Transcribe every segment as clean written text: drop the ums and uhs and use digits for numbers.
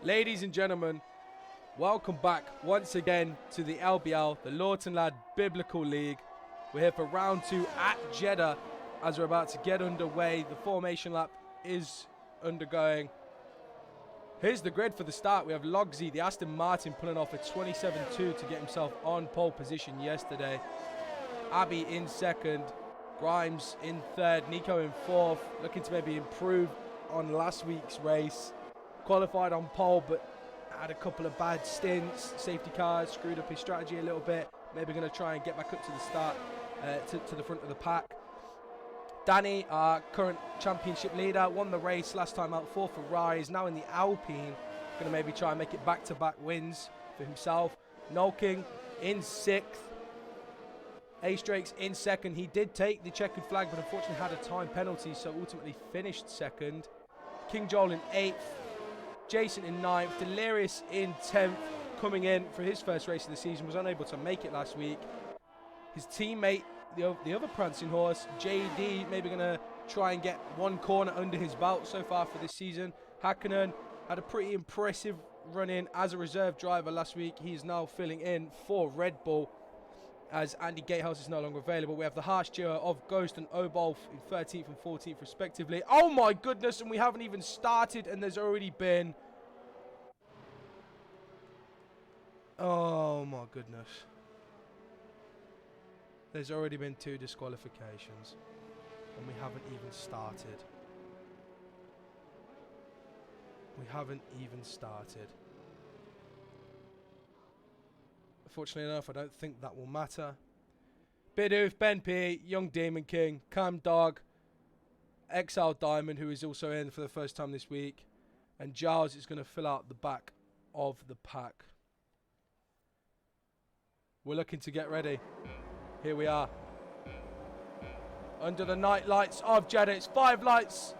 Ladies and gentlemen, welcome back once again to the LBL, the Lorton Lad Biblical League. We're here for round 2 at Jeddah as we're about to get underway. The formation lap is undergoing. Here's the grid for the start. We have Logsy, the Aston Martin, pulling off a 27.2 to get himself on pole position yesterday. Abby in second, Grimes in third, Nico in fourth, looking to maybe improve on last week's race. Qualified on pole, but had a couple of bad stints. Safety cars screwed up his strategy a little bit. Maybe going to try and get back up to the start, to the front of the pack. Danny, our current championship leader, won the race last time out for Ferrari, is now in the Alpine. Going to maybe try and make it back-to-back wins for himself. Nolking in 6th. Ace Drake's in 2nd. He did take the checkered flag, but unfortunately had a time penalty, so ultimately finished 2nd. King Joel in 8th. Jason in 9th. Delirious in 10th. Coming in for his first race of the season. Was unable to make it last week. His teammate, the other prancing horse, JD, maybe going to try and get one corner under his belt so far for this season. Hakkinen had a pretty impressive run in as a reserve driver last week. He is now filling in for Red Bull as Andy Gatehouse is no longer available. We have the harsh duo of Ghost and Obolf in 13th and 14th respectively. Oh my goodness, and we haven't even started and there's already been... Oh my goodness. There's already been 2 disqualifications and we haven't even started. We haven't even started. Fortunately enough, I don't think that will matter. Bidoof, Ben P, Young Demon King, Cam Dog, XL Diamond, who is also in for the first time this week, and Giles is going to fill out the back of the pack. We're looking to get ready. Here we are. Under the night lights of Jeddah. It's 5 lights.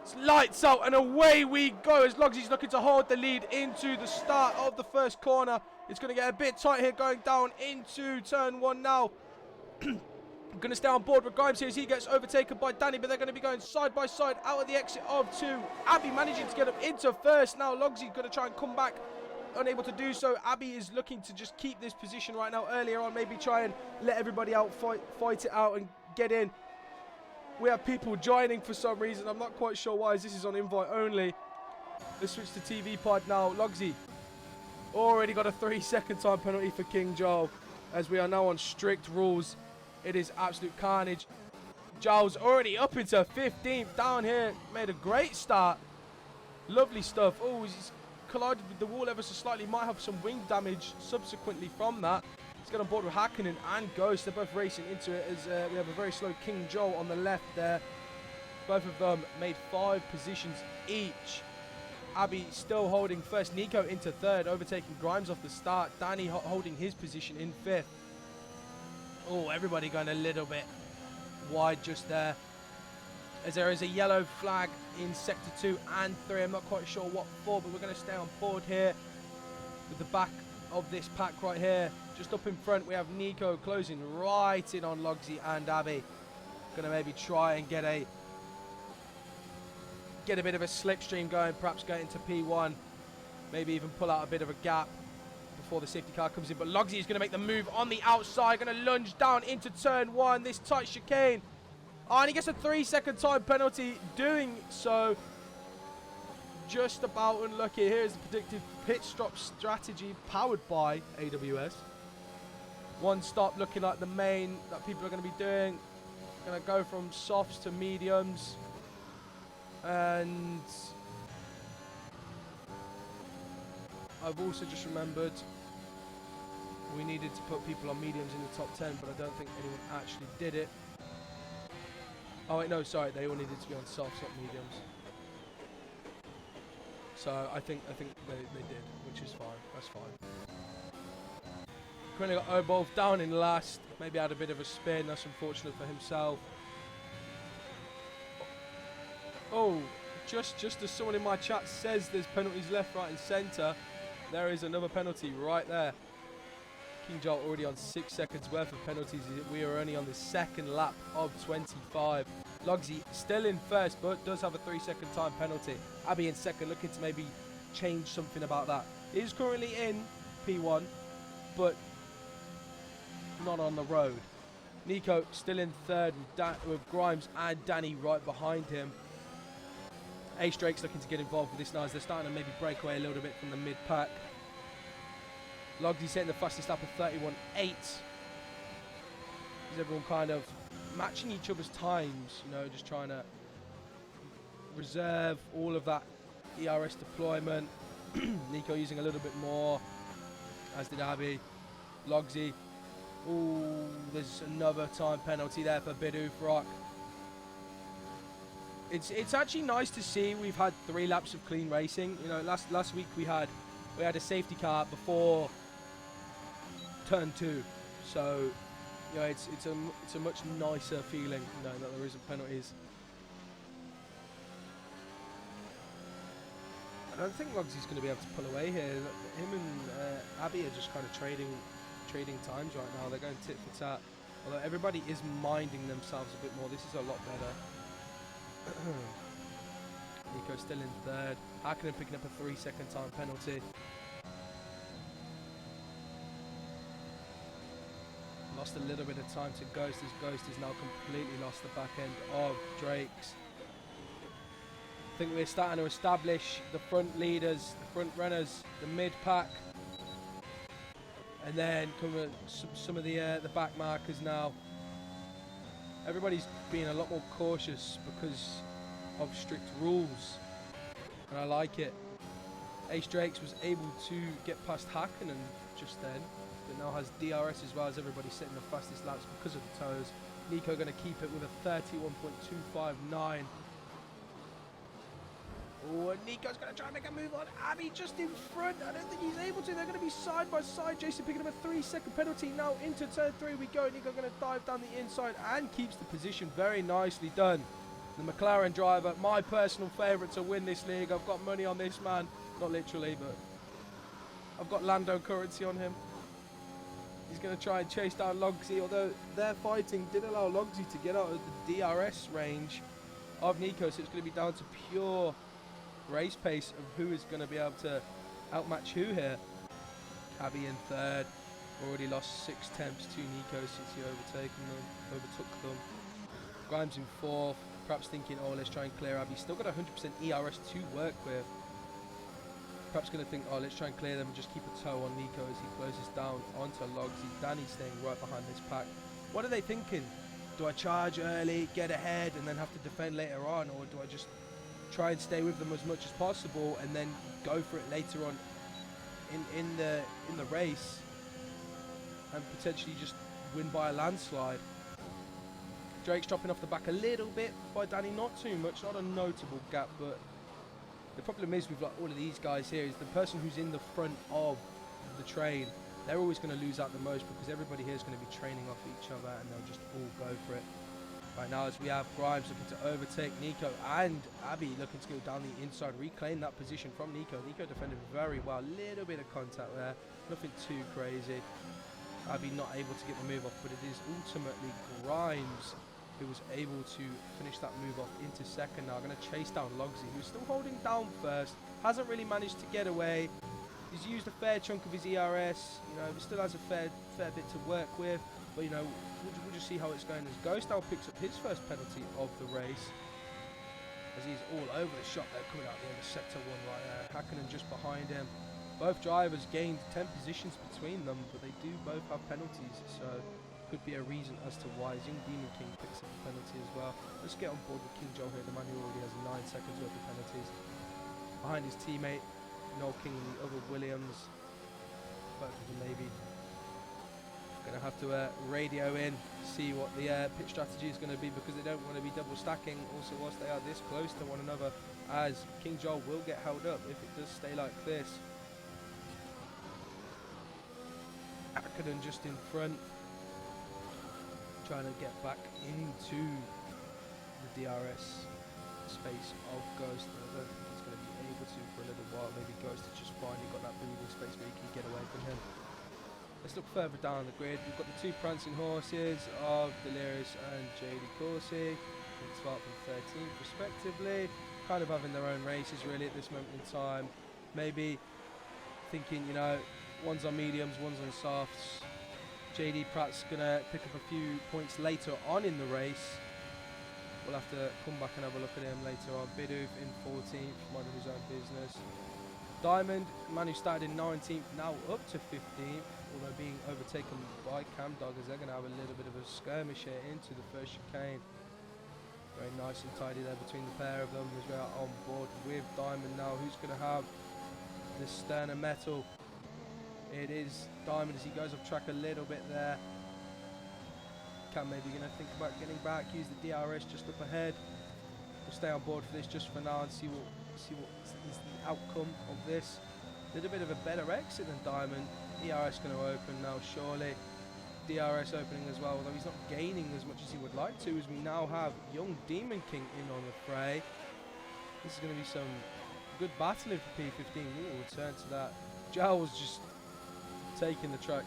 It's lights out and away we go as Logsy's looking to hold the lead into the start of the first corner. It's going to get a bit tight here going down into turn 1 now. I'm going to stay on board with Grimes here as he gets overtaken by Danny, but they're going to be going side by side out of the exit of 2. Abby managing to get up into first. Now Logsy's going to try and come back. Unable to do so. Abby is looking to just keep this position right now. Earlier on, maybe try and let everybody out, fight it out and get in. We have people joining for some reason. I'm not quite sure why, as this is on invite only. Let's switch to TV pod now. Logsy already got a 3-second time penalty for King Joel, as we are now on strict rules. It is absolute carnage. Giles already up into 15th down here. Made a great start. Lovely stuff. Oh, he's collided with the wall ever so slightly. Might have some wing damage subsequently from that. Let's get on board with Hakkinen and Ghost. They're both racing into it as we have a very slow King Joel on the left there. Both of them made 5 positions each. Abby still holding first. Nico into 3rd, overtaking Grimes off the start. Danny holding his position in 5th. Oh, everybody going a little bit wide just there, as there is a yellow flag in sector 2 and 3. I'm not quite sure what for, but we're going to stay on board here with the back of this pack right here. Just up in front, we have Nico closing right in on Logsy and Abby. Going to maybe try and get a bit of a slipstream going, perhaps going into P1. Maybe even pull out a bit of a gap before the safety car comes in. But Logsy is going to make the move on the outside. Going to lunge down into turn 1, this tight chicane. Oh, and he gets a 3-second time penalty doing so. Just about unlucky. Here's the predictive pit stop strategy powered by AWS. One stop looking like the main that people are going to be doing. Going to go from softs to mediums. And I've also just remembered we needed to put people on mediums in the top 10, but I don't think anyone actually did it. Oh wait, no, sorry, they all needed to be on softs, not mediums. So I think they did, which is fine. That's fine. Currently got Obolf down in last. Maybe had a bit of a spin. That's unfortunate for himself. Oh, just as someone in my chat says there's penalties left, right and centre, there is another penalty right there. King Joel already on 6 seconds worth of penalties. We are only on the 2nd lap of 25. Logsy still in first, but does have a 3-second time penalty. Abby in second, looking to maybe change something about that. He is currently in P1, but not on the road. Nico still in third with Grimes and Danny right behind him. Ace Drake's looking to get involved with this now as they're starting to maybe break away a little bit from the mid-pack. Logsy setting the fastest lap of 31.8. Is everyone kind of matching each other's times, you know, just trying to reserve all of that ERS deployment. Nico using a little bit more, as did Abby. Logsy. Ooh, there's another time penalty there for Bidoof Rock. It's actually nice to see we've had 3 laps of clean racing. You know, last week we had a safety car before turn 2, so you know it's a much nicer feeling, you know, that there isn't penalties. I don't think Logsy's going to be able to pull away here. Him and Abby are just kind of trading times right now. They're going tit for tat. Although everybody is minding themselves a bit more. This is a lot better. Nico still in third. Hakkinen picking up a 3-second time penalty. Lost a little bit of time to Ghost, as Ghost has now completely lost the back end of Drake's. I think we're starting to establish the front leaders, the front runners, the mid-pack. And then come some of the back markers now. Everybody's being a lot more cautious because of strict rules, and I like it. Ace Drakes was able to get past Hakkinen just then, but now has DRS as well, as everybody setting the fastest laps because of the toes. Nico going to keep it with a 31.259. Oh, and Nico's going to try and make a move on Abby just in front. I don't think he's able to. They're going to be side by side. Jason picking up a 3-second penalty. Now into turn 3 we go. Nico going to dive down the inside and keeps the position. Very nicely done. The McLaren driver, my personal favourite to win this league. I've got money on this man. Not literally, but I've got Lando currency on him. He's going to try and chase down Logsy, although their fighting did allow Logsy to get out of the DRS range of Nico, so it's going to be down to pure race pace of who is going to be able to outmatch who here. Cabby in third, already lost 6 temps to Nico since he overtook them. Grimes in fourth, perhaps thinking, oh, let's try and clear Abby. Still got 100% ERS to work with. Perhaps going to think, oh, let's try and clear them and just keep a toe on Nico as he closes down onto Logsy. Danny staying right behind this pack. What are they thinking? Do I charge early, get ahead, and then have to defend later on, or do I just try and stay with them as much as possible and then go for it later on in the race and potentially just win by a landslide? Drake's dropping off the back a little bit by Danny, not too much, not a notable gap, but the problem is with like all of these guys here is the person who's in the front of the train, they're always going to lose out the most because everybody here is going to be training off each other and they'll just all go for it. Right now, as we have Grimes looking to overtake Nico and Abby looking to go down the inside, reclaim that position from Nico. Nico defended very well, little bit of contact there, nothing too crazy. Abby not able to get the move off, but it is ultimately Grimes who was able to finish that move off into second. Now going to chase down Logsy, who's still holding down first, hasn't really managed to get away. He's used a fair chunk of his ERS, you know, but still has a fair bit to work with. But you know, we'll just see how it's going as Ghost now picks up his first penalty of the race, as he's all over the shop there, coming out the end of sector 1 right there. Hakkinen just behind him. Both drivers gained 10 positions between them, but they do both have penalties, so could be a reason as to why Young Demon King picks up a penalty as well. Let's get on board with King Joel here, the man who already has 9 seconds worth of penalties. Behind his teammate, Noel King and the other Williams. Both of them maybe. Going to have to radio in, see what the pit strategy is going to be, because they don't want to be double stacking. Also, whilst they are this close to one another, as King Joel will get held up if it does stay like this. Hakkinen just in front, trying to get back into the DRS space of Ghost. I don't think he's going to be able to for a little while. Maybe Ghost has just finally got that breathing space where he can get away from him. Let's look further down the grid. We've got the 2 prancing horses of Delirious and JD Corsi, 12th and 13th respectively, kind of having their own races really at this moment in time. maybe thinking, you know, one's on mediums, one's on softs. JD Pratt's going to pick up a few points later on in the race. We'll have to come back and have a look at him later on. Bidoof in 14th, minding his own business. Diamond, man who started in 19th, now up to 15th, although being overtaken by Cam Dog, as they're going to have a little bit of a skirmish here into the first chicane. Very nice and tidy there between the pair of them as we are on board with Diamond now. Who's going to have the sterner metal? It is Diamond as he goes off track a little bit there. Cam maybe going to think about getting back, use the DRS just up ahead. We'll stay on board for this just for now and see what is the outcome of this. A little bit of a better exit than Diamond. ERS going to open now, surely. DRS opening as well, although he's not gaining as much as he would like to, as we now have young Demon King in on the fray. This is going to be some good battling for P15. We will return to that. Jal was just taking the track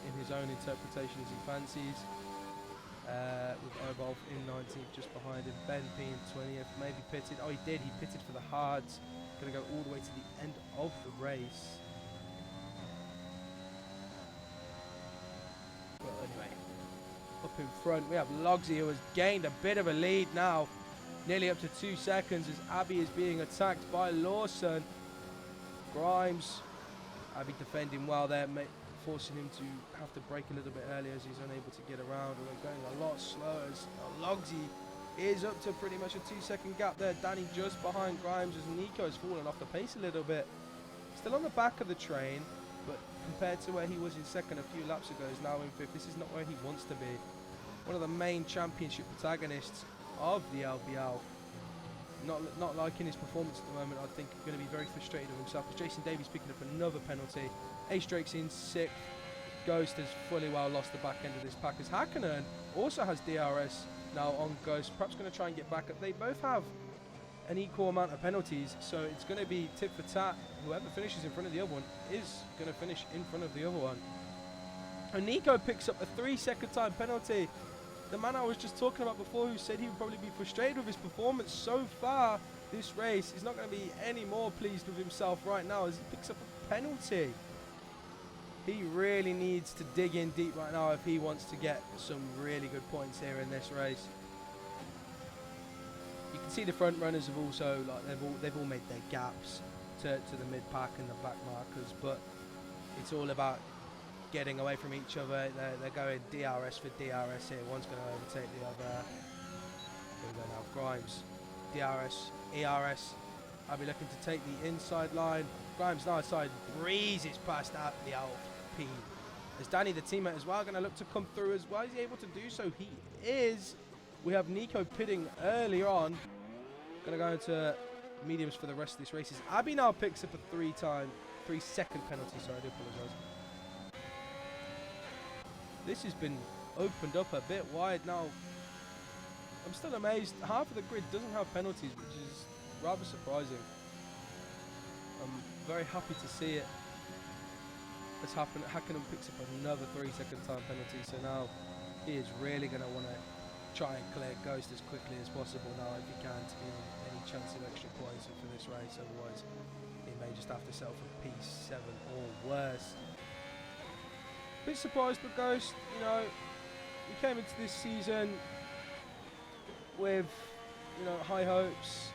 in his own interpretation as he fancies. With Evolve in 19th, just behind him. Ben P in 20th, maybe pitted. Oh, he did. He pitted for the hards. Going to go all the way to the end of the race. Well, anyway, up in front we have Logsy, who has gained a bit of a lead now, nearly up to 2 seconds as Abby is being attacked by Lawson. Grimes, Abby defending well there, forcing him to have to brake a little bit earlier as he's unable to get around. We're going a lot slower as Logsy is up to pretty much a 2-second gap there. Danny just behind Grimes as Nico has fallen off the pace a little bit. Still on the back of the train, but compared to where he was in second a few laps ago, is now in fifth. This is not where he wants to be. One of the main championship protagonists of the LBL. Not liking his performance at the moment. I think going to be very frustrated with himself. As Jason Davies picking up another penalty. Ace Drake's in 6th. Ghost has fully well lost the back end of this pack as Hakkinen also has DRS now on Ghost. Perhaps going to try and get back up. They both have an equal amount of penalties, so it's going to be tit for tat. Whoever finishes in front of the other one is going to finish in front of the other one. And Nico picks up a 3-second time penalty. The man I was just talking about before, who said he would probably be frustrated with his performance so far this race, is not going to be any more pleased with himself right now as he picks up a penalty. He really needs to dig in deep right now if he wants to get some really good points here in this race. You can see the front runners have also, like, they've all made their gaps to the mid pack and the back markers, but it's all about getting away from each other. They're going DRS for DRS here. One's going to overtake the other. Here we go now. Grimes, DRS, ERS. I'll be looking to take the inside line. Grimes now side breezes past out the Alpine. As Danny, the teammate as well, going to look to come through as well. Is he able to do so? He is. We have Nico pitting earlier on. Going to go into mediums for the rest of this race. Abby now picks up a 3-second penalty. Sorry, I do apologise. This has been opened up a bit wide now. I'm still amazed. Half of the grid doesn't have penalties, which is rather surprising. I'm very happy to see it. It's happened. Hakkinen picks up another 3-second time penalty, so now he is really going to want to try and clear Ghost as quickly as possible now if he can to give him any chance of extra points for this race. Otherwise, he may just have to settle for P7 or worse. Bit surprised with Ghost, you know, he came into this season with, you know, high hopes.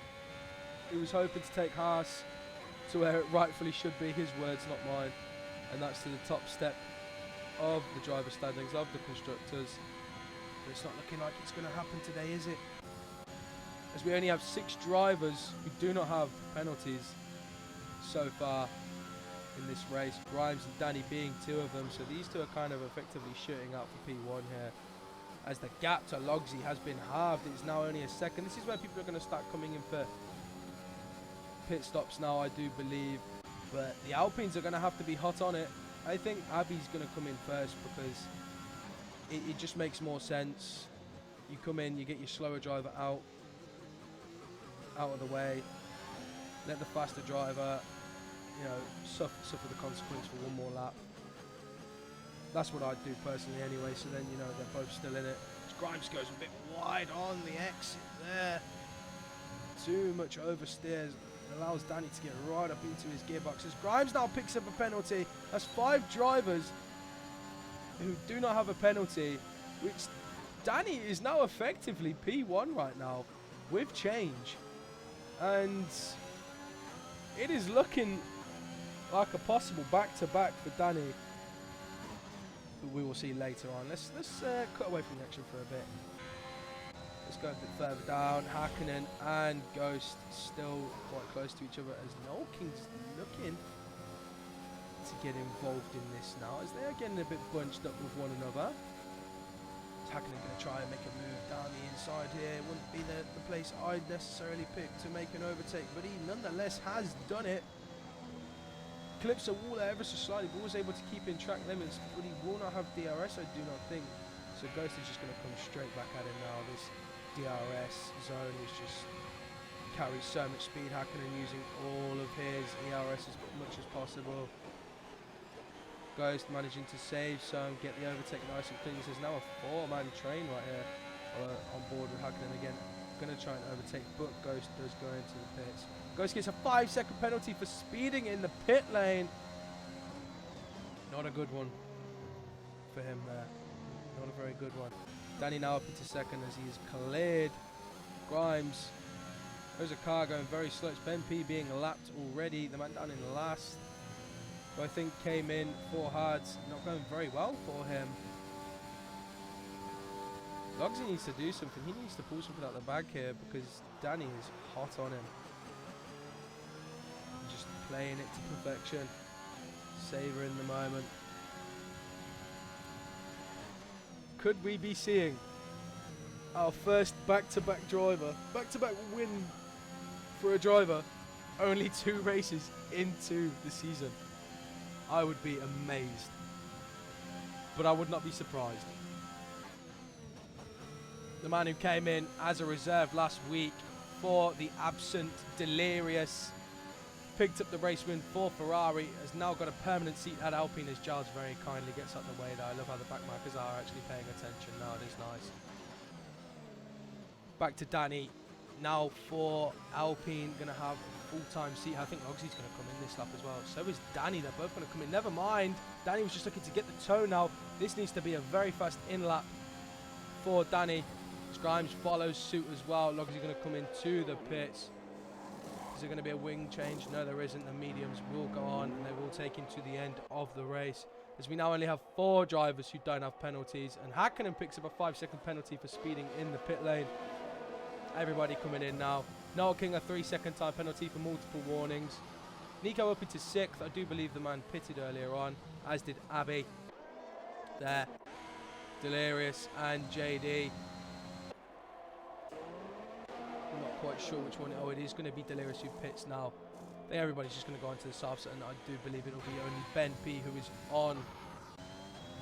He was hoping to take Haas to where it rightfully should be, his words, not mine, and that's to the top step of the driver standings, of the constructors. But it's not looking like it's going to happen today, is it? As we only have 6 drivers who do not have penalties so far in this race, Grimes and Danny being 2 of them, so these 2 are kind of effectively shooting out for P1 here. As the gap to Logsy has been halved, it's now only a second. This is where people are going to start coming in for pit stops now, I do believe, but the Alpines are going to have to be hot on it. I think Abby's going to come in first because it just makes more sense. You come in, you get your slower driver out of the way, let the faster driver, you know, suffer the consequence for one more lap. That's what I'd do personally anyway, so then, you know, they're both still in it. Grimes goes a bit wide on the exit there. Too much oversteers It allows Danny to get right up into his gearbox. As Grimes now picks up a penalty. That's 5 drivers who do not have a penalty, which Danny is now effectively P1 right now with change. And it is looking like a possible back-to-back for Danny, who we will see later on. Let's cut away from the action for a bit. Let's go a bit further down. Hakkinen and Ghost still quite close to each other as Noel King's looking to get involved in this now, as they are getting a bit bunched up with one another. Is Hakkinen going to try and make a move down the inside here? It wouldn't be the place I'd necessarily pick to make an overtake, but he nonetheless has done it. Clips a wall there ever so slightly, but was able to keep in track limits, but he will not have DRS, I do not think. So Ghost is just going to come straight back at him now. This DRS zone is just carries so much speed. Hakkinen using all of his ERS as much as possible. Ghost managing to save some, get the overtake nice and clean. There's now a 4-man train right here on board with Hakkinen again. Going to try and overtake, but Ghost does go into the pits. Ghost gets a 5-second penalty for speeding in the pit lane. Not a good one for him there. Not a very good one. Danny now up into second as he's cleared Grimes. There's a car going very slow. It's Ben P being lapped already. The man down in last, who I think came in for hards, not going very well for him. Logsy needs to do something. He needs to pull something out the bag here because Danny is hot on him. Just playing it to perfection. Savouring the moment. Could we be seeing our first back-to-back win for a driver, only 2 races into the season? I would be amazed, but I would not be surprised. The man who came in as a reserve last week for the absent Delirious, picked up the race win for Ferrari, has now got a permanent seat at Alpine as Giles very kindly gets out the way there. I love how the backmarkers are actually paying attention now. It is nice. Back to Danny. Now for Alpine, going to have a full-time seat. I think Logsy's going to come in this lap as well. So is Danny. They're both going to come in. Never mind. Danny was just looking to get the toe now. This needs to be a very fast in-lap for Danny. Grimes follows suit as well. Logsy going to come into the pits. Is there going to be a wing change? No, there isn't. The mediums will go on and they will take into the end of the race, as we now only have 4 drivers who don't have penalties, and Hakkinen picks up a 5-second penalty for speeding in the pit lane. Everybody coming in now. Noel King a 3-second time penalty for multiple warnings. Nico up into 6th. I do believe the man pitted earlier on, as did Abby. There. Delirious and JD. Not quite sure which one. Oh, it is going to be Delirious who pits now. I think everybody's just going to go into the softs, and I do believe it'll be only Ben P who is on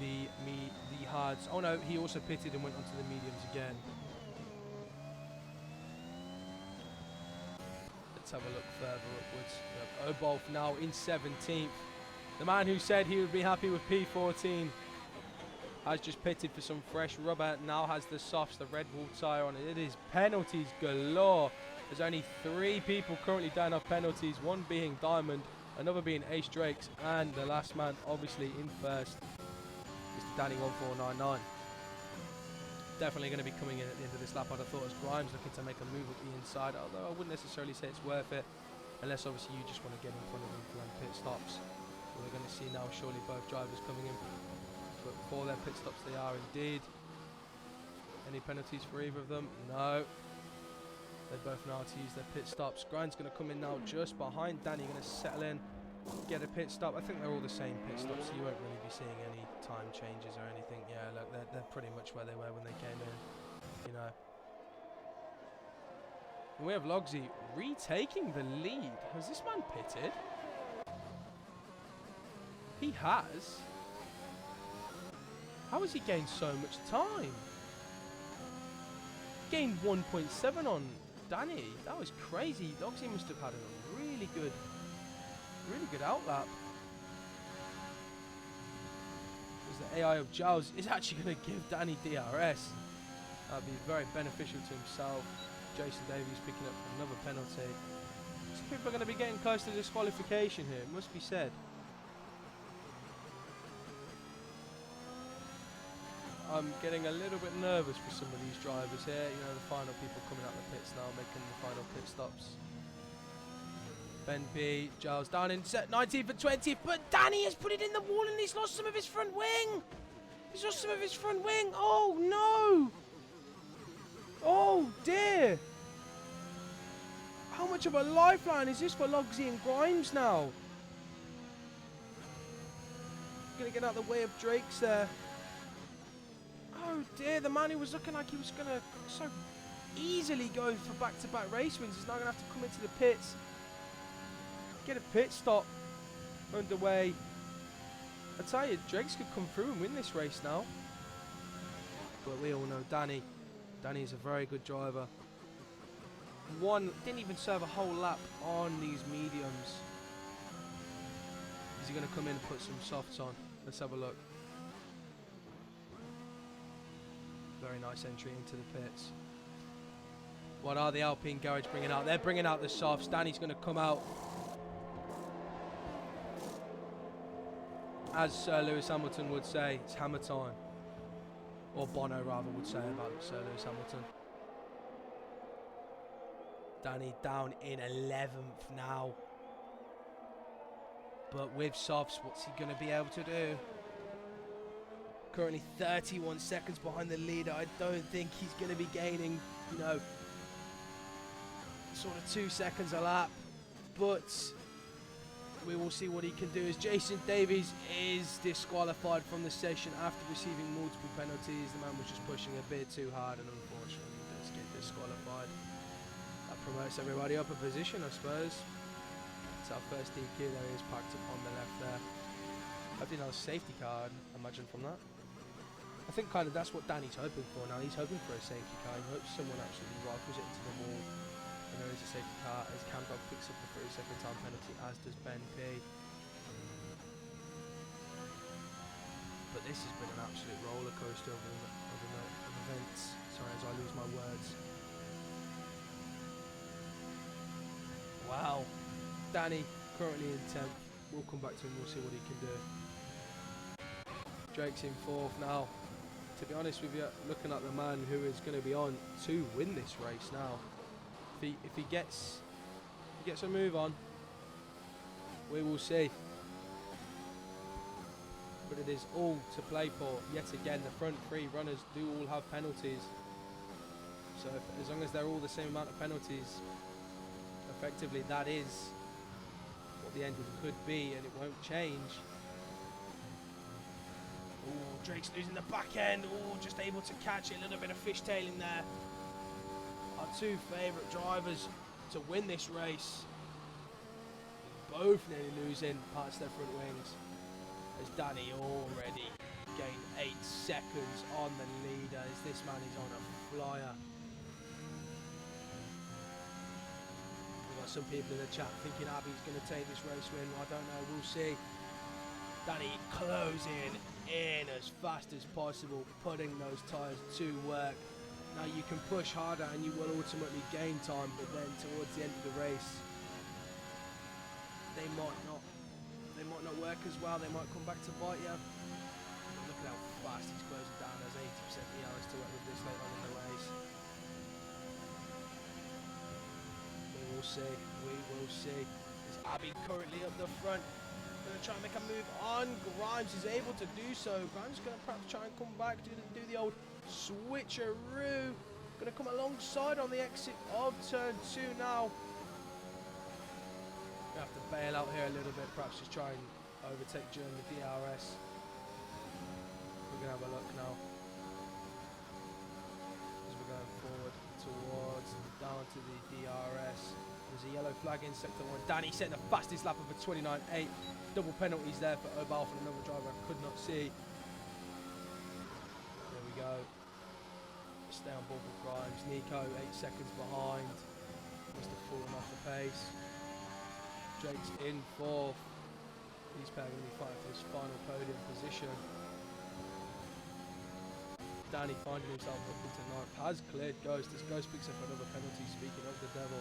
the hards. Oh no, he also pitted and went onto the mediums again. Let's have a look further upwards. Obolf now in 17th. The man who said he would be happy with P14 has just pitted for some fresh rubber. Now has the softs, the Red Bull tyre on it. It is penalties galore. There's only 3 people currently don't have penalties. One being Diamond, another being Ace Drakes, and the last man obviously in first is Danny 1499. Definitely going to be coming in at the end of this lap. I'd have thought as Grimes looking to make a move at the inside, although I wouldn't necessarily say it's worth it, unless obviously you just want to get in front of them for pit stops. So we're going to see now surely both drivers coming in, but for their pit stops they are indeed. Any penalties for either of them? No. They both know how to use their pit stops. Grind's going to come in now just behind Danny, going to settle in, get a pit stop. I think they're all the same pit stops, so you won't really be seeing any time changes or anything. Yeah, look, they're pretty much where they were when they came in, you know. And we have Logsy retaking the lead. Has this man pitted? He has. How has he gained so much time? Gained 1.7 on Danny. That was crazy. Logsy must have had a really good outlap. Because the AI of Giles is actually going to give Danny DRS. That'd be very beneficial to himself. Jason Davies picking up another penalty. These people are going to be getting close to disqualification here, it must be said. I'm getting a little bit nervous for some of these drivers here. You know, the final people coming out the pits now, making the final pit stops. Ben B, Giles down in set 19th and 20th, but Danny has put it in the wall and he's lost some of his front wing. He's lost some of his front wing. Oh no! Oh dear! How much of a lifeline is this for Logsy and Grimes now? Gonna get out of the way of Drake's there. Oh dear, the man who was looking like he was gonna so easily go for back-to-back race wins is now gonna have to come into the pits, get a pit stop underway. I tell you, Drake's could come through and win this race now. But we all know Danny is a very good driver. Didn't even serve a whole lap on these mediums. Is he gonna come in and put some softs on? Let's have a look. Very nice entry into the pits. What are the Alpine Garage bringing out? They're bringing out the softs. Danny's going to come out. As Sir Lewis Hamilton would say, it's hammer time. Or Bono rather would say about Sir Lewis Hamilton. Danny down in 11th now. But with softs, what's he going to be able to do? Currently 31 seconds behind the leader. I don't think he's going to be gaining, you know, sort of 2 seconds a lap. But we will see what he can do as Jason Davies is disqualified from the session after receiving multiple penalties. The man was just pushing a bit too hard and unfortunately does get disqualified. That promotes everybody up a position, I suppose. It's our first DQ. There he is, parked up on the left there. I think that was a safety car, I imagine, from that. I think kind of that's what Danny's hoping for now. He's hoping for a safety car. He hopes someone actually rifles it into the wall. And there is a safety car as Camdog picks up the 32nd time penalty, as does Ben P. But this has been an absolute roller coaster of events. Sorry, as I lose my words. Wow. Danny currently in 10th. We'll come back to him. We'll see what he can do. Drake's in 4th now. To be honest with you, looking at the man who is going to be on to win this race now. If he gets a move on, we will see. But it is all to play for. Yet again, the front 3 runners do all have penalties. So as long as they're all the same amount of penalties, effectively that is what the ending could be, and it won't change. Ooh, Drake's losing the back end. Ooh, just able to catch it. A little bit of fishtailing there. Our 2 favourite drivers to win this race. Both nearly losing parts of their front wings. As Danny already gained 8 seconds on the leader. As this man is on a flyer. We've got some people in the chat thinking Abby's going to take this race win. I don't know. We'll see. Danny closing in as fast as possible, putting those tyres to work. Now you can push harder and you will ultimately gain time, but then towards the end of the race, they might not work as well. They might come back to bite you. But look at how fast he's closing down. There's 80% ERS to work with this late on in the race. We will see. We will see. Is Abby currently up the front? Going to try and make a move on. Grimes is able to do so. Grimes is going to perhaps try and come back, do the old switcheroo. Going to come alongside on the exit of turn 2 now. Going to have to bail out here a little bit, perhaps just try and overtake during the DRS. We're going to have a look now. As we're going forward towards, down to the DRS. There's a yellow flag in sector 1. Danny setting the fastest lap of a 29.8. Double penalties there for Obal from another driver I could not see. There we go. Stay on board with Grimes. Nico 8 seconds behind. Must have fallen off the pace. Drake's in 4th. He's going to be fighting for his final podium position. Danny finding himself up into 9th. Has cleared Ghost as Ghost picks up another penalty, speaking of the devil.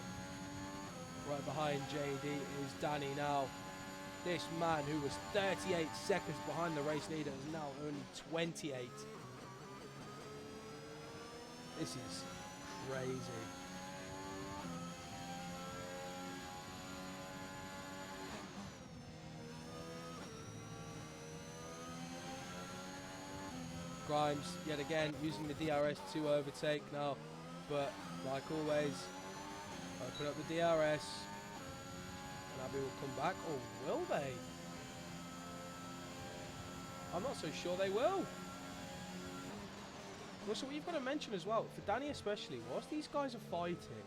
Right behind JD is Danny now. This man who was 38 seconds behind the race leader is now only 28. This is crazy. Grimes, yet again, using the DRS to overtake now. But, like always, open up the DRS. And Abbey will come back. Or will they? I'm not so sure they will. Also, what you've got to mention as well, for Danny especially, whilst these guys are fighting,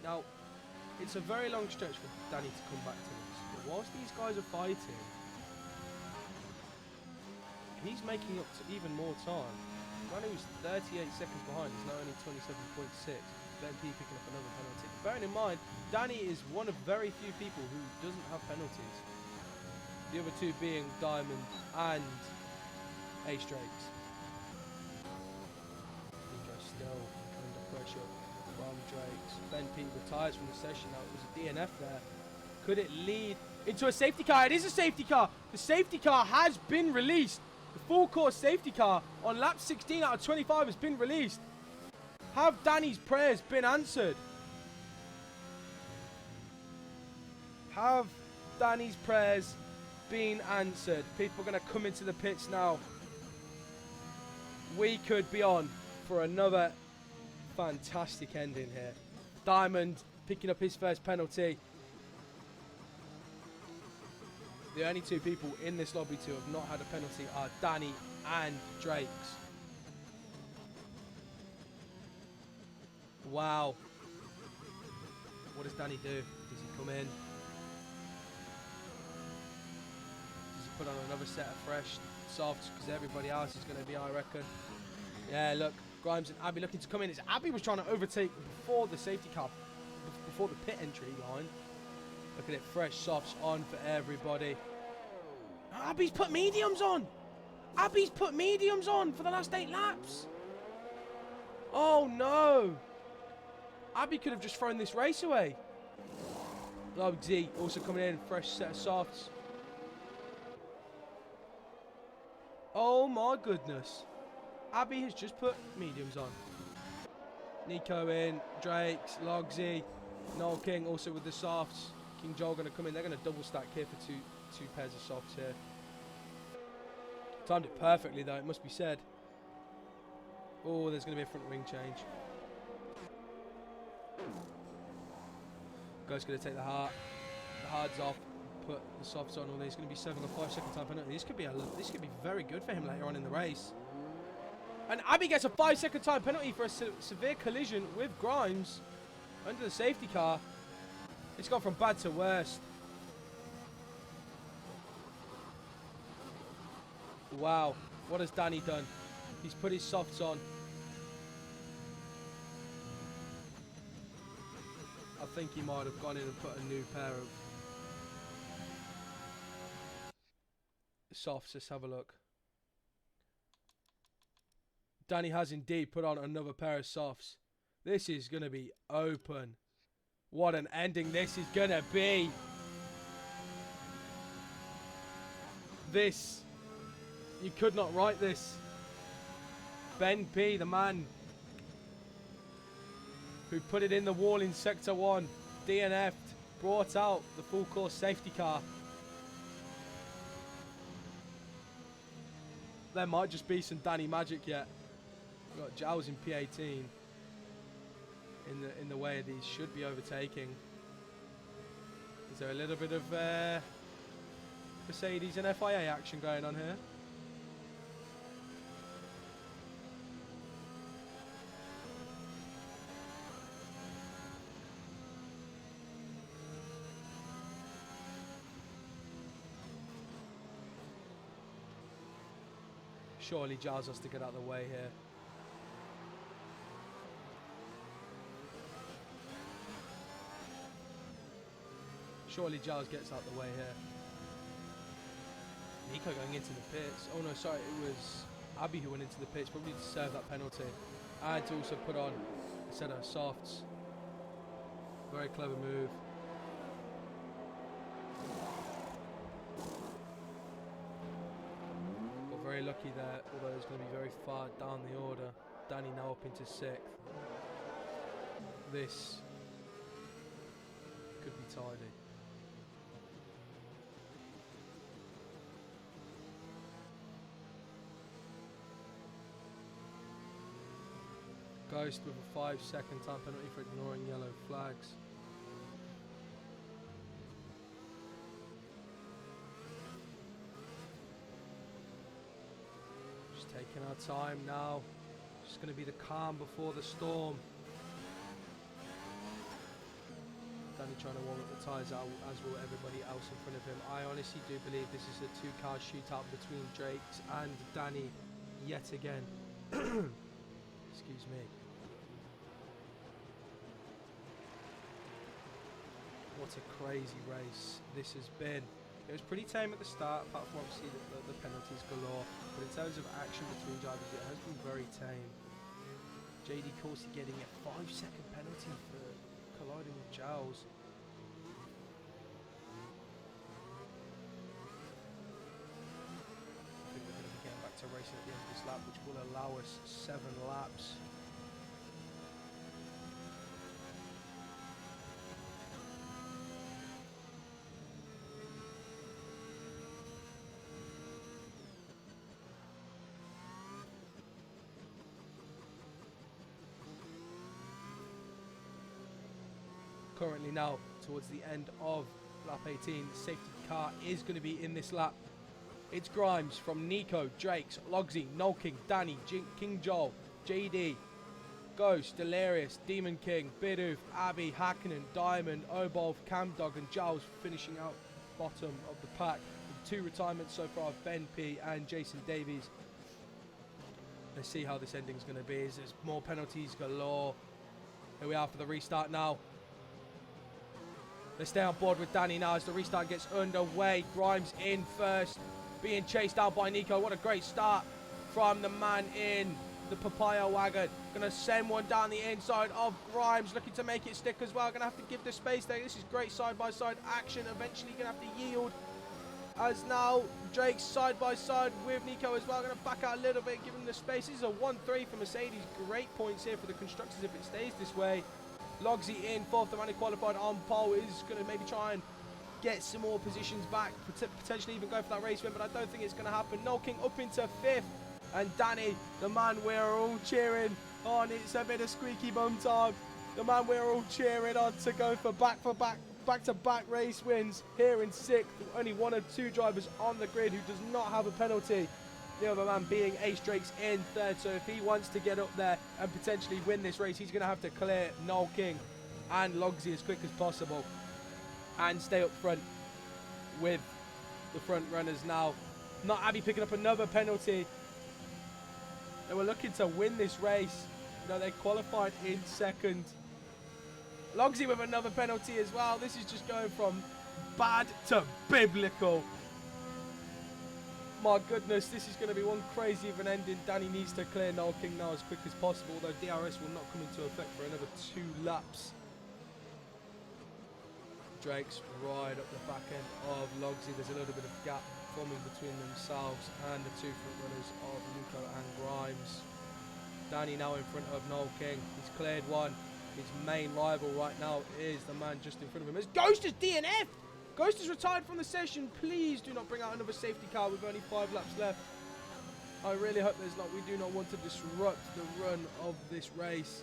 now, it's a very long stretch for Danny to come back to this, but whilst these guys are fighting, he's making up to even more time. Danny was 38 seconds behind, he's now only 27.6. Ben P picking up another penalty. Bearing in mind, Danny is one of very few people who doesn't have penalties. The other two being Diamond and Ace Drakes. Still under pressure from Drakes. Ben P retires from the session now. It was a DNF there. Could it lead into a safety car? It is a safety car. The safety car has been released. The full course safety car on lap 16 out of 25 has been released. Have Danny's prayers been answered? Have Danny's prayers been answered? People are going to come into the pits now. We could be on for another fantastic ending here. Diamond picking up his first penalty. The only two people in this lobby to have not had a penalty are Danny and Drakes. Wow. What does Danny do? Does he come in? Does he put on another set of fresh softs? Because everybody else is going to be, I reckon. Yeah, look. Grimes and Abbey looking to come in. As Abbey was trying to overtake before the safety car, before the pit entry line. Look at it, fresh softs on for everybody. Abbey's put mediums on. Abbey's put mediums on for the last 8 laps. Oh no. Abbey could have just thrown this race away. Logsy also coming in, fresh set of softs. Oh my goodness. Abbey has just put mediums on. Nico in, Drakes, Logsy, Noel King also with the softs. King Joel going to come in. They're going to double stack here for two pairs of softs here. Timed it perfectly though, it must be said. Oh, there's going to be a front wing change. Guy's going to take the hards off, put the softs on. All these going to be serving a 5-second time penalty. This could be very good for him later on in the race. And Abbey gets a 5-second time penalty for a severe collision with Grimes under the safety car. It's gone from bad to worst. Wow, what has Danny done? He's put his softs on. I think he might have gone in and put a new pair of softs. Let's have a look. Danny has indeed put on another pair of softs. This is going to be open. What an ending this is going to be. This, you could not write this. Ben P, the man who put it in the wall in Sector 1, DNF'd, brought out the full course safety car. There might just be some Danny magic yet. We've got Giles in P18 in the way that he should be overtaking. Is there a little bit of Mercedes and FIA action going on here? Surely Giles has to get out of the way here. Surely Giles gets out the way here. Nico going into the pits. Oh no, sorry, it was Abbey who went into the pits, probably to serve that penalty. And to also put on a set of softs. Very clever move. very lucky there, although it's going to be very far down the order. Danny now up into 6th. This could be tidy. Ghost with a 5-second time penalty for ignoring yellow flags. Just taking our time now. Just going to be the calm before the storm. Danny trying to warm up the tyres out, as will everybody else in front of him. I honestly do believe this is a 2-car shootout between Drakes and Danny yet again. Excuse me. What a crazy race this has been. It was pretty tame at the start, apart from obviously the penalties galore. But in terms of action between drivers, it has been very tame. JD Coursey getting a 5-second penalty for colliding with Giles. I think we're going to be getting back to racing at the end of this lap, which will allow us 7 laps. Currently now towards the end of lap 18, the safety car is going to be in this lap. It's Grimes from Nico, Drakes, Logsy, Nolking, Danny, King Joel, JD, Ghost, Delirious, Demon King, Bidoof, Abby, Hakkinen, Diamond, Obolf, Camdog and Giles finishing out bottom of the pack. With 2 retirements so far, Ben P and Jason Davies. Let's see how this ending is going to be. There's more penalties galore. Here we are for the restart now. Let's stay on board with Danny now as the restart gets underway. Grimes in first, being chased out by Nico. What a great start from the man in the papaya wagon. Going to send one down the inside of Grimes, looking to make it stick as well. Going to have to give the space there. This is great side-by-side action. Eventually going to have to yield, as now Drake's side-by-side with Nico as well. Going to back out a little bit, give him the space. This is a 1-3 for Mercedes. Great points here for the constructors if it stays this way. Logsy in 4th, the man who qualified on pole, is going to maybe try and get some more positions back, potentially even go for that race win, but I don't think it's going to happen. Nolking up into 5th, and Danny, the man we're all cheering on, it's a bit of squeaky bum time. The man we're all cheering on to go for back-to-back race wins here in 6th. Only 1 of 2 drivers on the grid who does not have a penalty. The other man being Ace Drakes in 3rd, so if he wants to get up there and potentially win this race, he's going to have to clear Noel King and Logsy as quick as possible and stay up front with the front runners now. Not Abby picking up another penalty. They were looking to win this race. You know, they qualified in 2nd. Logsy with another penalty as well. This is just going from bad to biblical. My goodness, this is going to be one crazy of an ending. Danny needs to clear Noel King now as quick as possible, although DRS will not come into effect for another 2 laps. Drake's right up the back end of Logsy. There's a little bit of gap forming between themselves and the 2 front runners of Nico and Grimes. Danny now in front of Noel King. He's cleared one. His main rival right now is the man just in front of him. As Ghost is DNF! Ghost is retired from the session. Please do not bring out another safety car with only 5 laps left. I really hope there's not. We do not want to disrupt the run of this race.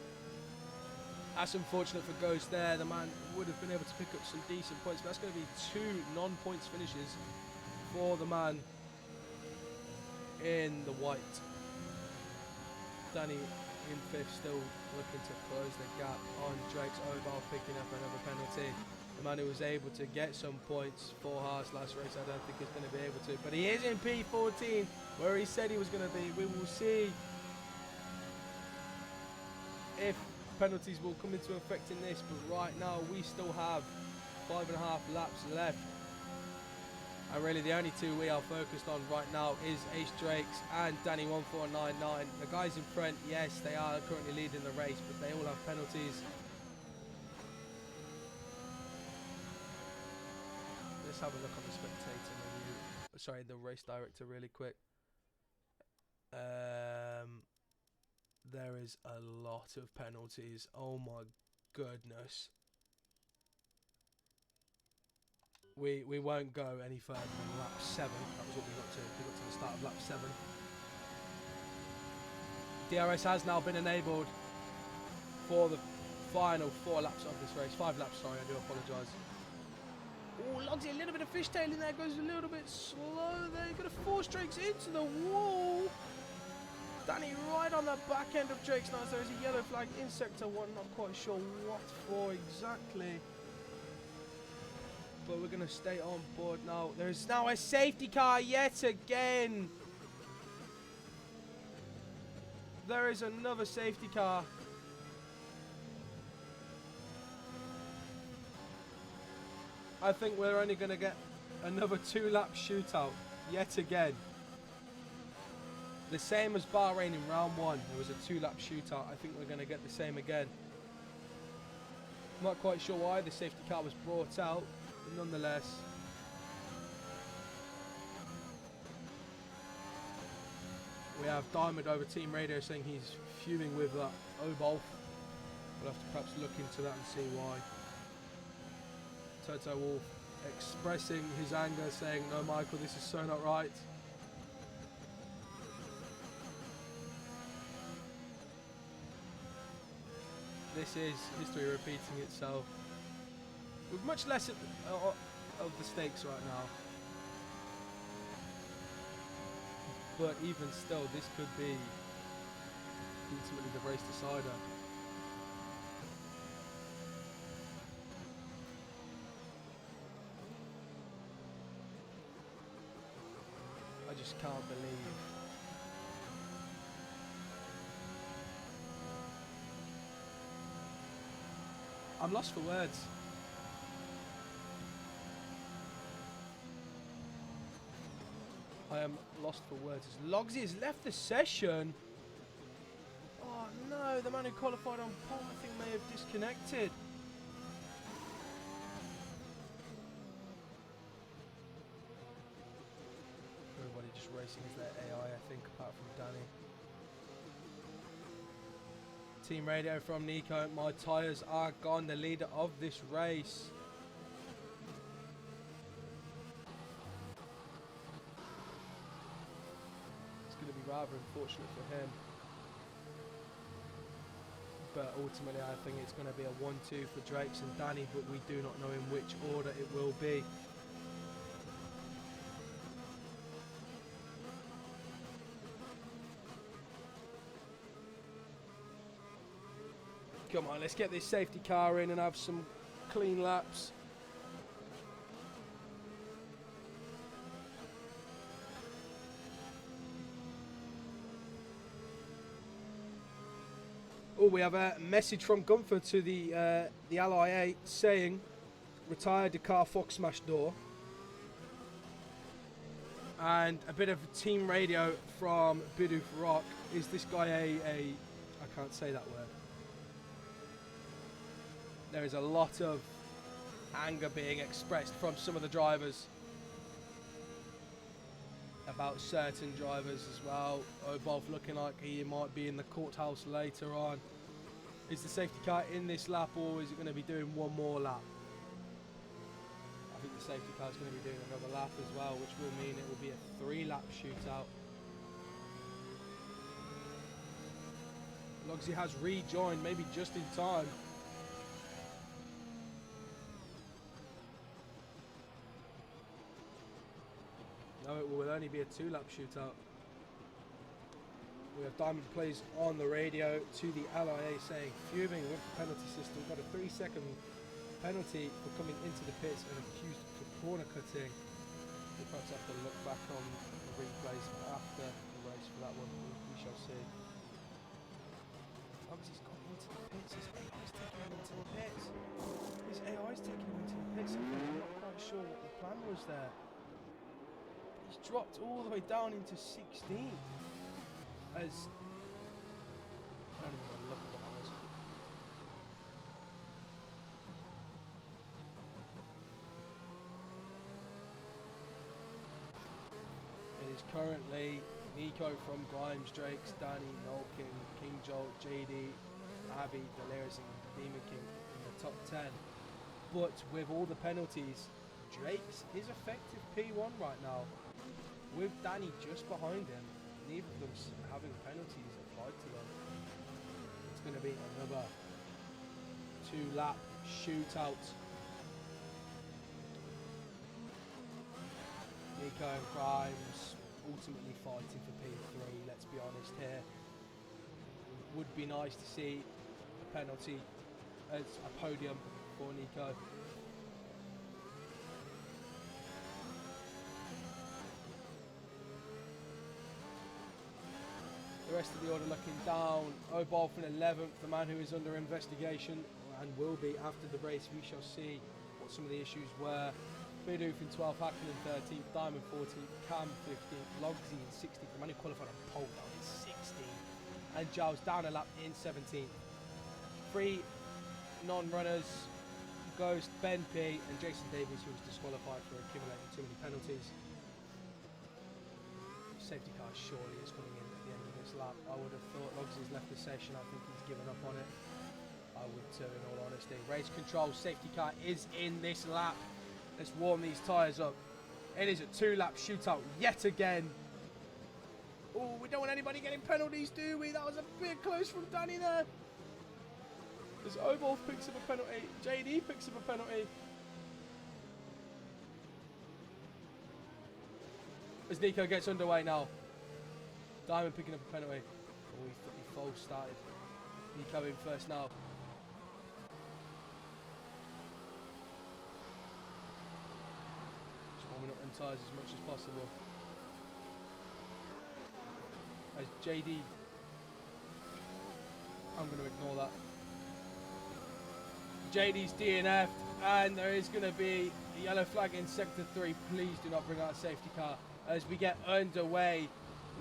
That's unfortunate for Ghost there. The man would have been able to pick up some decent points, but that's going to be 2 non-points finishes for the man in the white. Danny in 5th, still looking to close the gap on Drake's Oval, picking up another penalty. The man who was able to get some points for Haas last race, I don't think he's going to be able to. But he is in P14, where he said he was going to be. We will see if penalties will come into effect in this. But right now, we still have 5.5 laps left. And really, the only 2 we are focused on right now is Ace Drakes and Danny 1499. The guys in front, yes, they are currently leading the race, but they all have penalties. Let's have a look on the spectator menu. Sorry, the race director really quick. There is a lot of penalties. Oh my goodness. We won't go any further than lap 7. That was what we got to. We got to the start of lap 7. DRS has now been enabled for the final 4 laps of this race. 5 laps, sorry, I do apologise. Oh, Logsy, a little bit of fishtailing there, goes a little bit slow there. You're going to force Drake's into the wall. Danny right on the back end of Drake's nose. There is a yellow flag in sector 1. Not quite sure what for exactly. But we're going to stay on board now. There's now a safety car yet again. There is another safety car. I think we're only going to get another 2-lap shootout yet again. The same as Bahrain in round 1. There was a 2-lap shootout. I think we're going to get the same again. Not quite sure why the safety car was brought out, but nonetheless. We have Diamond over Team Radio saying he's fuming with Obolf. We'll have to perhaps look into that and see why. Toto Wolff expressing his anger, saying, "No, Michael, this is so not right." This is history repeating itself. With much less of the stakes right now. But even still, this could be ultimately the race decider. I just can't believe. I'm lost for words. I am lost for words. As Logsy has left the session. Oh no, the man who qualified on pole I think may have disconnected. Everybody just racing as their AI, I think, apart from Danny. Team radio from Nico. My tyres are gone. The leader of this race. It's going to be rather unfortunate for him. But ultimately I think it's going to be a 1-2 for Drakes and Danny, but we do not know in which order it will be. Come on, let's get this safety car in and have some clean laps. Oh, we have a message from Gunther to the LIA saying, retire Dakar Fox Smash door. And a bit of team radio from Bidoof Rock. Is this guy I can't say that word. There is a lot of anger being expressed from some of the drivers about certain drivers as well. Both looking like he might be in the courthouse later on. Is the safety car in this lap, or is it going to be doing one more lap? I think the safety car is going to be doing another lap as well, which will mean it will be a 3-lap shootout. Logsy has rejoined, maybe just in time. No, it will only be a 2-lap shootout. We have Diamond plays on the radio to the LIA saying, fuming with the penalty system. Got a 3-second penalty for coming into the pits and accused for corner cutting. We'll perhaps have to look back on the replays after the race for that one. We shall see. Obviously he's got into the pits. His AI's taking him into the pits. His AI's taking him into the pits. I'm not quite sure what the plan was there. He's dropped all the way down into 16th. As I don't even want to look at what that was. It is currently Nico from Grimes, Drakes, Danny, Noel King, King Joel, JD, Abby, Delirious and Demon King in the top 10. But with all the penalties, Drakes is effective P1 right now. With Danny just behind him, neither of them having penalties applied to them. It's going to be another 2-lap shootout. Nico and Grimes ultimately fighting for P3, let's be honest here. Would be nice to see a penalty as a podium for Nico. The rest of the order looking down. Obolf in 11th, the man who is under investigation and will be after the race. We shall see what some of the issues were. Bidoof in 12th, Hacken in 13th, Diamond 14th, Cam 15th, Logsy in 16th, the man who qualified on pole down in 16th, and Giles down a lap in 17th. 3 non-runners, Ghost, Ben P and Jason Davies, who was disqualified for accumulating too many penalties. Safety car surely is coming in at the end of this lap. I would have thought Logsy's left the session. I think he's given up on it. I would too, in all honesty. Race control, safety car is in this lap. Let's warm these tyres up. It is a 2-lap shootout yet again. Oh, we don't want anybody getting penalties, do we? That was a bit close from Danny there. As Obolf picks up a penalty, JD picks up a penalty. As Nico gets underway now. Diamond picking up a penalty. Oh, he false started. Nico in first now. Warming up them tyres as much as possible. As JD, I'm going to ignore that. JD's DNF'd, and there is going to be a yellow flag in sector 3. Please do not bring out a safety car as we get underway.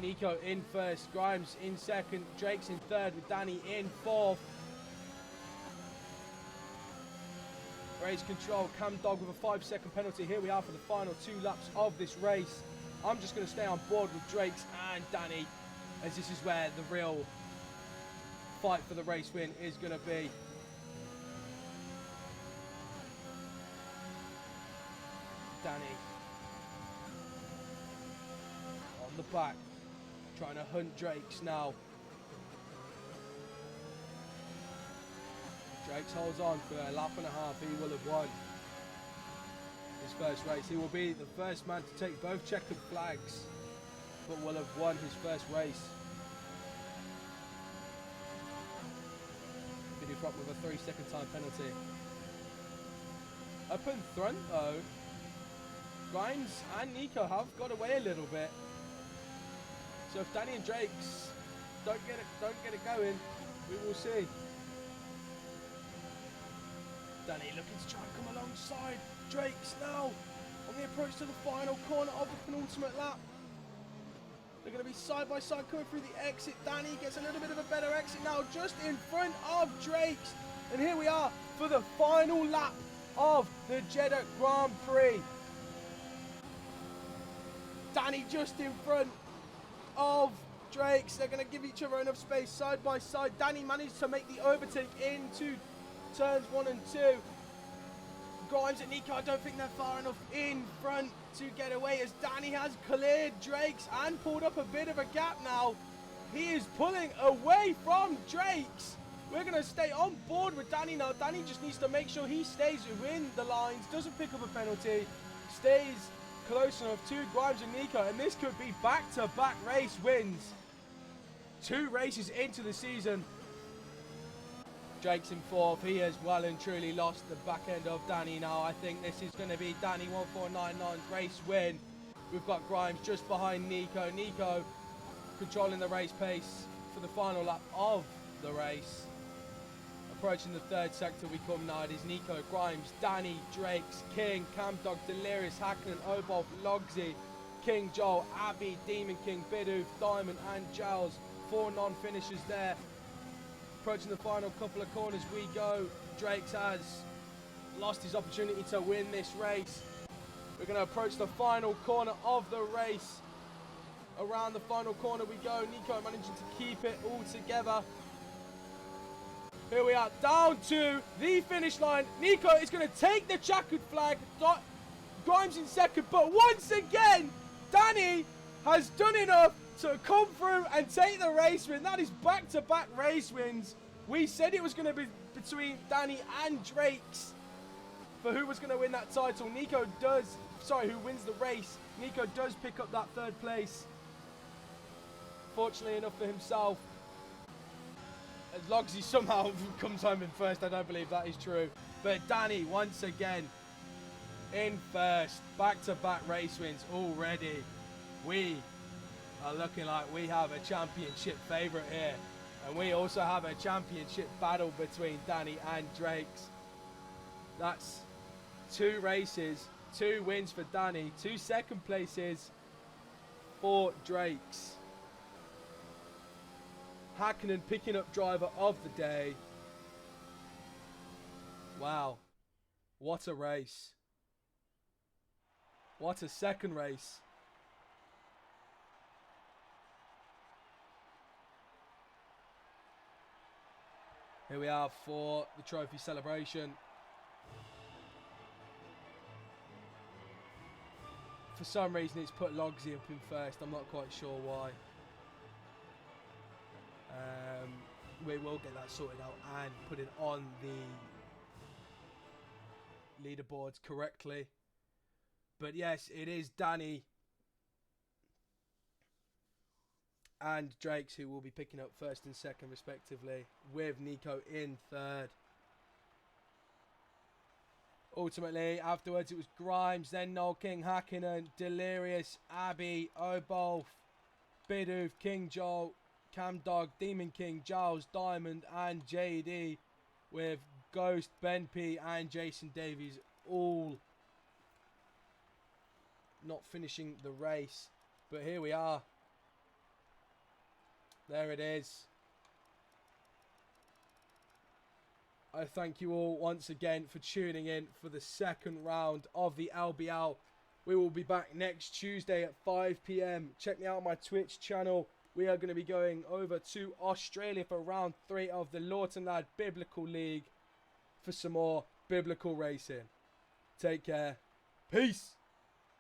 Nico in first, Grimes in second, Drake's in third with Danny in fourth. Race control, Cam Dog with a 5-second penalty. Here we are for the final 2 laps of this race. I'm just going to stay on board with Drakes and Danny, as this is where the real fight for the race win is going to be. Danny on the back, trying to hunt Drakes now. Drakes holds on for a lap and a half. He will have won his first race. He will be the first man to take both checkered flags, but will have won his first race. Bidoof up with a 3-second time penalty. Up in front though, Grimes and Nico have got away a little bit. So if Danny and Drakes don't get it going, we will see. Danny looking to try and come alongside Drakes now on the approach to the final corner of the penultimate lap. They're going to be side by side coming through the exit. Danny gets a little bit of a better exit now, just in front of Drakes. And here we are for the final lap of the Jeddah Grand Prix. Danny just in front of Drakes. They're going to give each other enough space side by side. Danny managed to make the overtake into turns 1 and 2. Grimes and Nico, I don't think they're far enough in front to get away, as Danny has cleared Drakes and pulled up a bit of a gap now. He is pulling away from Drakes. We're going to stay on board with Danny now. Danny just needs to make sure he stays within the lines, doesn't pick up a penalty, stays close enough to Grimes and Nico, and this could be back-to-back race wins. 2 races into the season. Drake's in 4th. He has well and truly lost the back end of Danny now. I think this is going to be Danny 1499's race win. We've got Grimes just behind Nico. Nico controlling the race pace for the final lap of the race. Approaching the 3rd sector we come now. It is Nico, Grimes, Danny, Drakes, King, Camdog, Delirious, Hackman, Obolf, Logsy, King, Joel, Abby, Demon King, Bidoof, Diamond and Giles. 4 non-finishers there. Approaching the final couple of corners we go. Drakes has lost his opportunity to win this race. We're going to approach the final corner of the race. Around the final corner we go. Nico managing to keep it all together. Here we are, down to the finish line. Nico is going to take the checkered flag. Grimes in second, but once again, Danny has done enough to come through and take the race win. That is back-to-back race wins. We said it was going to be between Danny and Drake's for who was going to win that title. Who wins the race. Nico does pick up that third place. Fortunately enough for himself. As long as he somehow comes home in first, I don't believe that is true. But Danny, once again, in first. Back-to-back race wins already. We are looking like we have a championship favourite here. And we also have a championship battle between Danny and Drake's. That's 2 races, 2 wins for Danny, 2 second places for Drake's. Hakkinen picking up driver of the day. Wow. What a race. What a second race. Here we are for the trophy celebration. For some reason it's put Logsy up in first. I'm not quite sure why. We will get that sorted out and put it on the leaderboards correctly. But yes, it is Danny and Drake's who will be picking up first and second respectively, with Nico in third. Ultimately, afterwards it was Grimes, then Noel King, Hakkinen, Delirious, Abby, Obolf, Bidoof, King Joel, Cam Dog, Demon King, Giles, Diamond and JD, with Ghost, Ben P and Jason Davies all not finishing the race. But here we are. There it is. I thank you all once again for tuning in for the second round of the LBL. We will be back next Tuesday at 5 PM. Check me out on my Twitch channel. We are going to be going over to Australia for round 3 of the Lawton Lad Biblical League for some more biblical racing. Take care. Peace.